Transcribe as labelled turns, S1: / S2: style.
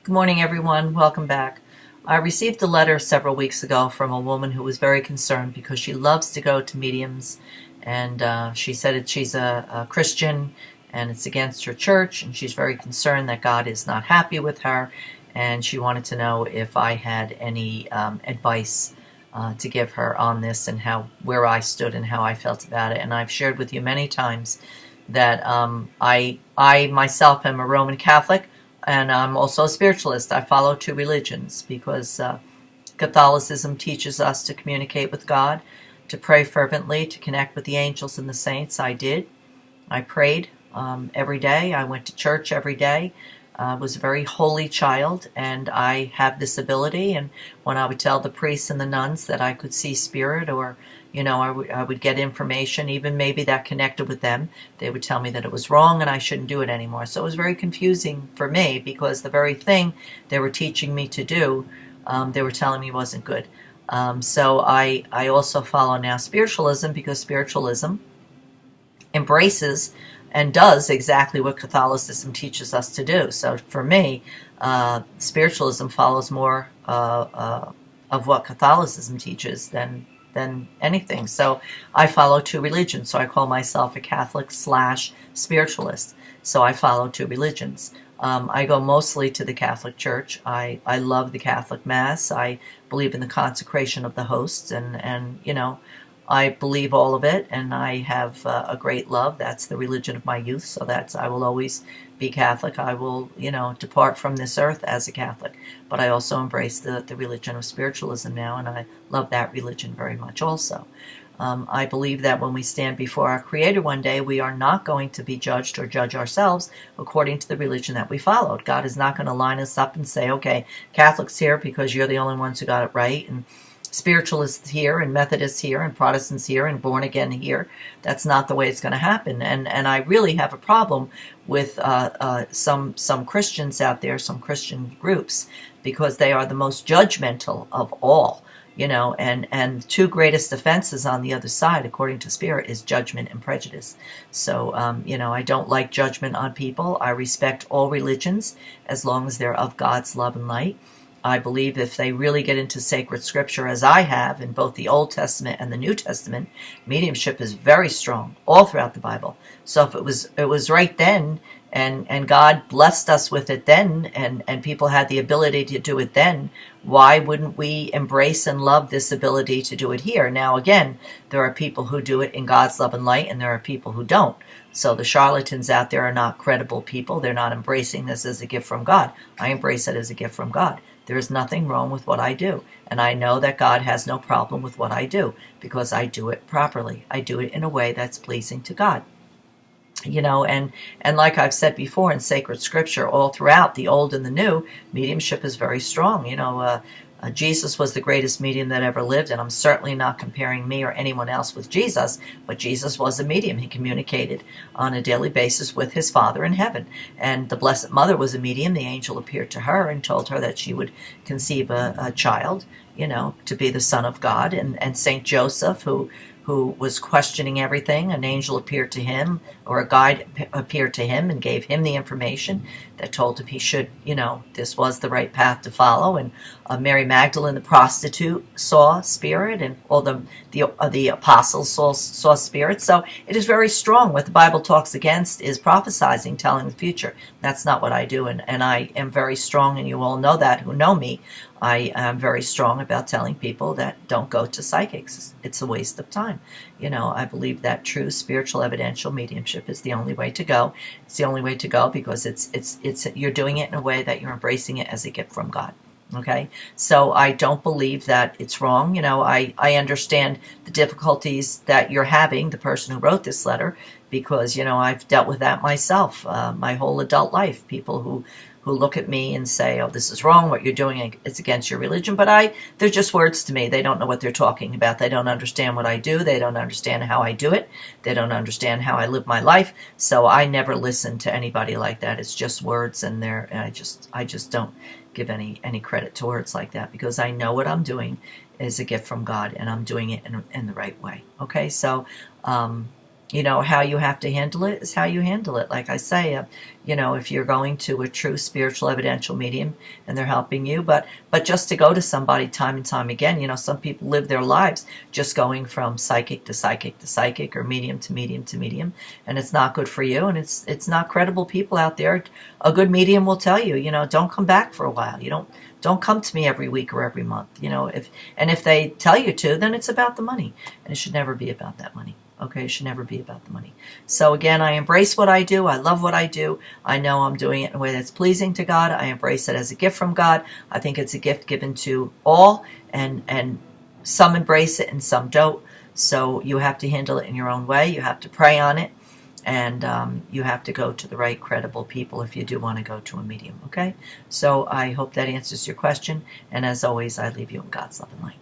S1: Good morning, everyone. Welcome back. I received a letter several weeks ago from a woman who was very concerned because she loves to go to mediums, and she said that she's a Christian and it's against her church, and she's very concerned that God is not happy with her, and she wanted to know if I had any advice to give her on this and where I stood and how I felt about it. And I've shared with you many times that I myself am a Roman Catholic. And I'm also a spiritualist. I follow two religions because Catholicism teaches us to communicate with God, to pray fervently, to connect with the angels and the saints. I did. I prayed every day. I went to church every day. I was a very holy child, and I have this ability. And when I would tell the priests and the nuns that I could see spirit, or I would get information, even maybe that connected with them, they would tell me that it was wrong and I shouldn't do it anymore. So it was very confusing for me because the very thing they were teaching me to do, they were telling me wasn't good. So I also follow now spiritualism because spiritualism embraces and does exactly what Catholicism teaches us to do. So for me, spiritualism follows more of what Catholicism teaches than anything. So I follow two religions. So I call myself a Catholic / spiritualist. So I follow two religions. I go mostly to the Catholic Church. I love the Catholic Mass. I believe in the consecration of the hosts, and I believe all of it, and I have a great love. That's the religion of my youth, so I will always be Catholic. I will, depart from this earth as a Catholic, but I also embrace the religion of spiritualism now, and I love that religion very much also. I believe that when we stand before our Creator one day, we are not going to be judged or judge ourselves according to the religion that we followed. God is not going to line us up and say, okay, Catholics here because you're the only ones who got it right, and Spiritualists here and Methodists here and Protestants here and born again here. That's not the way it's going to happen. And I really have a problem with some Christians out there, some Christian groups, because they are the most judgmental of all. And two greatest offenses on the other side, according to Spirit, is judgment and prejudice. So, I don't like judgment on people. I respect all religions as long as they're of God's love and light. I believe if they really get into sacred scripture, as I have in both the Old Testament and the New Testament, mediumship is very strong all throughout the Bible. So if it was right then, and God blessed us with it then, and people had the ability to do it then, why wouldn't we embrace and love this ability to do it here? Now again, there are people who do it in God's love and light, and there are people who don't. So the charlatans out there are not credible people. They're not embracing this as a gift from God. I embrace it as a gift from God. There is nothing wrong with what I do. And I know that God has no problem with what I do because I do it properly. I do it in a way that's pleasing to God. And like I've said before in sacred scripture, all throughout the Old and the New, mediumship is very strong. Jesus was the greatest medium that ever lived, and I'm certainly not comparing me or anyone else with Jesus, but Jesus was a medium. He communicated on a daily basis with his Father in heaven. And the Blessed Mother was a medium. The angel appeared to her and told her that she would conceive a child, to be the Son of God. And Saint Joseph, who was questioning everything, an angel appeared to him, or a guide appeared to him and gave him the information that told him he should, this was the right path to follow. And Mary Magdalene, the prostitute, saw spirit, and all the apostles saw spirit. So it is very strong. What the Bible talks against is prophesizing, telling the future. That's not what I do, and I am very strong, and you all know that who know me. I am very strong about telling people that don't go to psychics. It's a waste of time. I believe that true spiritual evidential mediumship is the only way to go. It's the only way to go because it's you're doing it in a way that you're embracing it as a gift from God. Okay, so I don't believe that it's wrong. I understand the difficulties that you're having, the person who wrote this letter, because I've dealt with that myself my whole adult life. People who look at me and say, oh, this is wrong, what you're doing, it's against your religion. But they're just words to me. They don't know what they're talking about. They don't understand what I do. They don't understand how I do it. They don't understand how I live my life. So I never listen to anybody like that. It's just words, and I just don't give any credit to words like that, because I know what I'm doing is a gift from God, and I'm doing it in the right way. Okay, so You know, how you have to handle it is how you handle it. Like I say, you know, if you're going to a true spiritual evidential medium and they're helping you, but just to go to somebody time and time again, you know, some people live their lives just going from psychic to psychic to psychic, or medium to medium to medium, and it's not good for you, and it's not credible people out there. A good medium will tell you, you know, don't come back for a while. You don't come to me every week or every month. You know, if they tell you to, then it's about the money, and it should never be about that money. Okay, it should never be about the money. So again, I embrace what I do. I love what I do. I know I'm doing it in a way that's pleasing to God. I embrace it as a gift from God. I think it's a gift given to all, and some embrace it and some don't. So you have to handle it in your own way. You have to pray on it, and you have to go to the right credible people if you do want to go to a medium. Okay, so I hope that answers your question. And as always, I leave you in God's love and light.